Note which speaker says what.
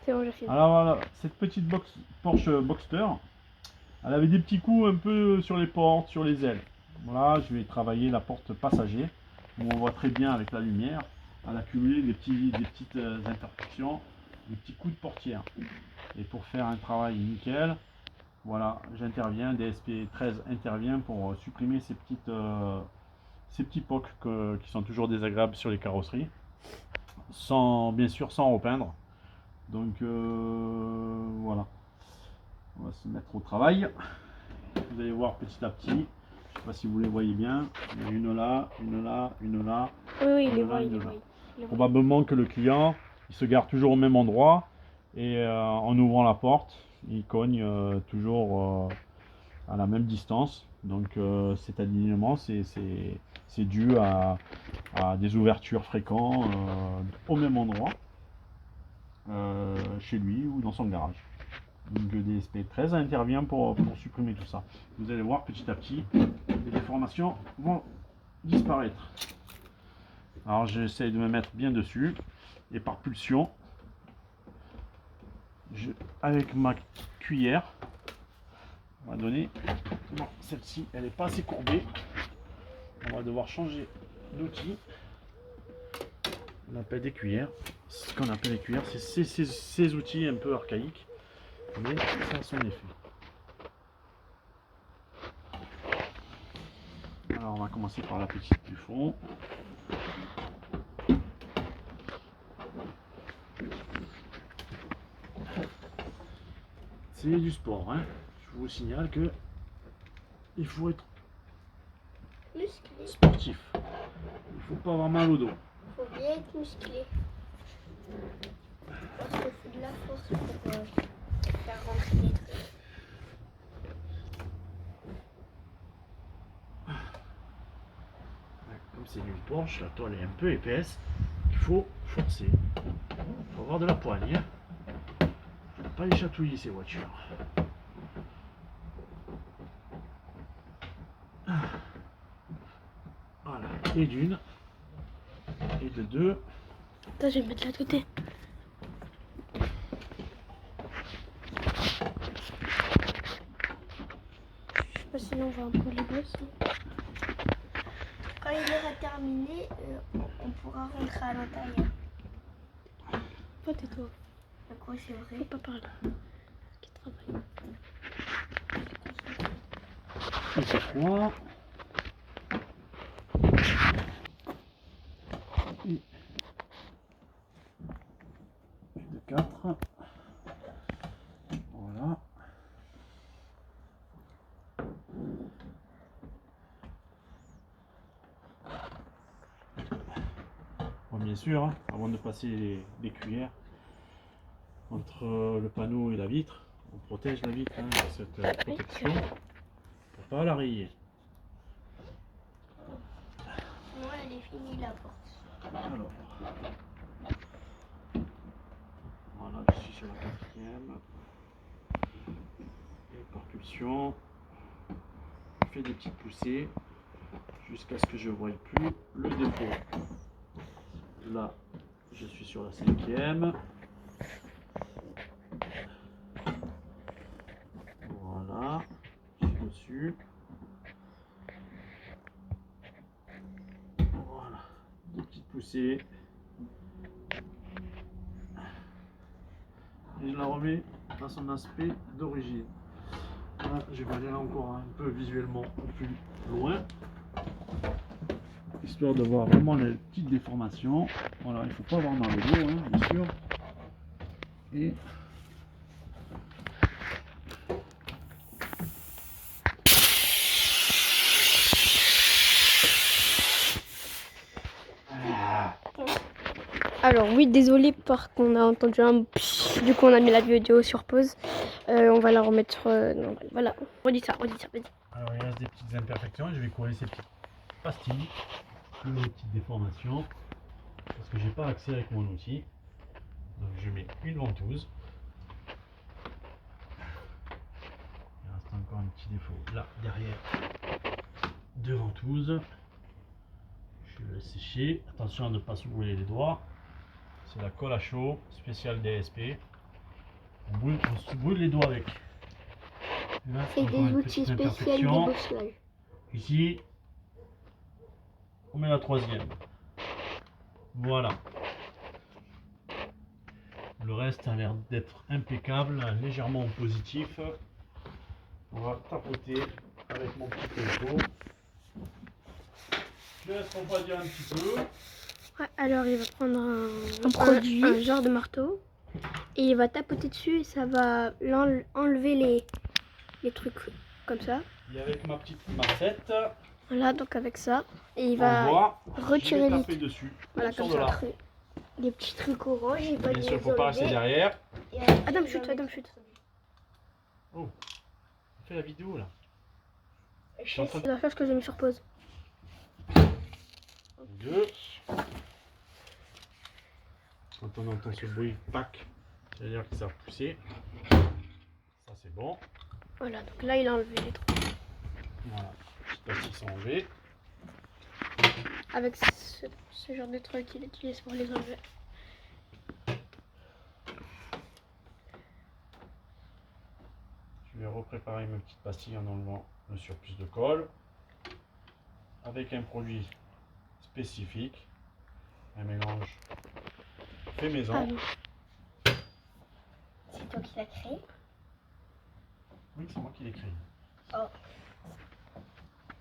Speaker 1: C'est bon, j'ai fini.
Speaker 2: Alors voilà, cette petite Porsche Boxster, elle avait des petits coups un peu sur les portes, sur les ailes. Voilà, je vais travailler la porte passager, où on voit très bien avec la lumière. Elle a accumulé des petites imperfections, des petits coups de portière. Et pour faire un travail nickel, voilà, j'interviens, DSP13 intervient pour supprimer ces petits pocs qui sont toujours désagréables sur les carrosseries, bien sûr sans repeindre. Donc voilà, on va se mettre au travail. Vous allez voir petit à petit. Je ne sais pas si vous les voyez bien. Il y a une là, une là, une là.
Speaker 1: Oui, il
Speaker 2: une
Speaker 1: les
Speaker 2: là,
Speaker 1: voit, il
Speaker 2: une
Speaker 1: les
Speaker 2: là.
Speaker 1: voit.
Speaker 2: Probablement que le client, il se gare toujours au même endroit et en ouvrant la porte, il cogne toujours à la même distance. Donc cet alignement, c'est dû à des ouvertures fréquentes au même endroit, chez lui ou dans son garage. Donc DSP13 intervient pour supprimer tout ça. Vous allez voir petit à petit, les déformations vont disparaître. Alors j'essaie de me mettre bien dessus et par pulsion, avec ma cuillère, on va donner. Bon, celle-ci, elle n'est pas assez courbée. On va devoir changer d'outil. On appelle des cuillères. Ce qu'on appelle les cuillères, c'est ces outils un peu archaïques, mais ça a son effet. Alors on va commencer par la petite du fond. C'est du sport, hein. Je vous signale que il faut être
Speaker 1: musclé.
Speaker 2: sportif. Il faut pas avoir mal au dos.
Speaker 1: Il faut bien être musclé. Parce qu'il faut de la force pour faire rentrer les trucs.
Speaker 2: Comme c'est une Porsche, la toile est un peu épaisse, il faut forcer. Il faut avoir de la poigne. Hein. Faut pas les chatouiller ces voitures. Voilà, et d'une, et de deux.
Speaker 1: Attends, je vais mettre de l'autre côté. Je sais pas si on voit un peu les bosses. Quand il aura terminé, on pourra rentrer à l'intérieur. Pas tais-toi. À quoi c'est vrai? Faut pas parler. Qui travaille.
Speaker 2: Et c'est 3. Et de 4. Voilà. Bon, bien sûr, hein, avant de passer les cuillères entre le panneau et la vitre, on protège la vitre hein, avec cette protection pour pas la rayer.
Speaker 1: Moi, elle est finie la porte.
Speaker 2: Alors, voilà, je suis sur la 4e. Et par pulsion, je fais des petites poussées jusqu'à ce que je ne voie plus le défaut. Là, je suis sur la 5e. Voilà, je suis dessus. Voilà, des petites poussées. Et je la remets dans son aspect d'origine. Là, je vais aller encore un peu visuellement plus loin, histoire de voir vraiment les petites déformations. Voilà, il ne faut pas avoir mal au dos, hein, bien sûr. Et
Speaker 1: Alors oui, désolé parce qu'on a entendu un psh, du coup on a mis la vidéo sur pause. On va la remettre. Non, voilà, redis ça, vas-y.
Speaker 2: alors il reste des petites imperfections, je vais coller ces petites pastilles, les petites déformations, parce que j'ai pas accès avec mon outil. Donc je mets une ventouse. Il reste encore un petit défaut là derrière. Deux ventouses. Je vais sécher. Attention à ne pas se brûler les doigts. C'est la colle à chaud spéciale DSP. On se brûle les doigts avec. Et là,
Speaker 1: C'est
Speaker 2: encore
Speaker 1: des
Speaker 2: une
Speaker 1: outils
Speaker 2: petite
Speaker 1: spéciaux de
Speaker 2: imperfection.
Speaker 1: bosselage.
Speaker 2: Ici, on met la troisième. Voilà. Le reste a l'air d'être impeccable, légèrement positif. On va tapoter avec mon petit pinceau. Je laisse refroidir un petit peu.
Speaker 1: Ouais, alors il va prendre un produit, un genre de marteau, et il va tapoter dessus et ça va enlever les trucs comme ça.
Speaker 2: Et avec ma petite massette,
Speaker 1: Voilà, donc avec ça, et il
Speaker 2: on
Speaker 1: va
Speaker 2: voit,
Speaker 1: retirer
Speaker 2: je vais
Speaker 1: les
Speaker 2: taper dessus.
Speaker 1: voilà,
Speaker 2: Sur
Speaker 1: comme
Speaker 2: de
Speaker 1: ça.
Speaker 2: là.
Speaker 1: Les petits trucs orange, il va
Speaker 2: Bien
Speaker 1: les
Speaker 2: sûr, il ne faut pas rester
Speaker 1: enlever.
Speaker 2: derrière.
Speaker 1: Adam chute, Adam chute.
Speaker 2: Oh, on fait la vidéo là.
Speaker 1: C'est la chose que j'ai mis sur pause.
Speaker 2: Deux. Quand on entend ce bruit, pack, ça veut dire que ça a poussé. Ça c'est bon.
Speaker 1: Voilà, donc là il a enlevé les trucs.
Speaker 2: Voilà, petit à petit c'est enlevé.
Speaker 1: Avec ce genre de truc qu'il utilise pour les enlever.
Speaker 2: Je vais repréparer mes petites pastilles en enlevant le surplus de colle. Avec un produit spécifique. Un mélange fait maison.
Speaker 1: Ah, non.
Speaker 3: C'est toi qui l'as créé?
Speaker 2: Oui, c'est moi qui l'ai créé.
Speaker 3: Oh.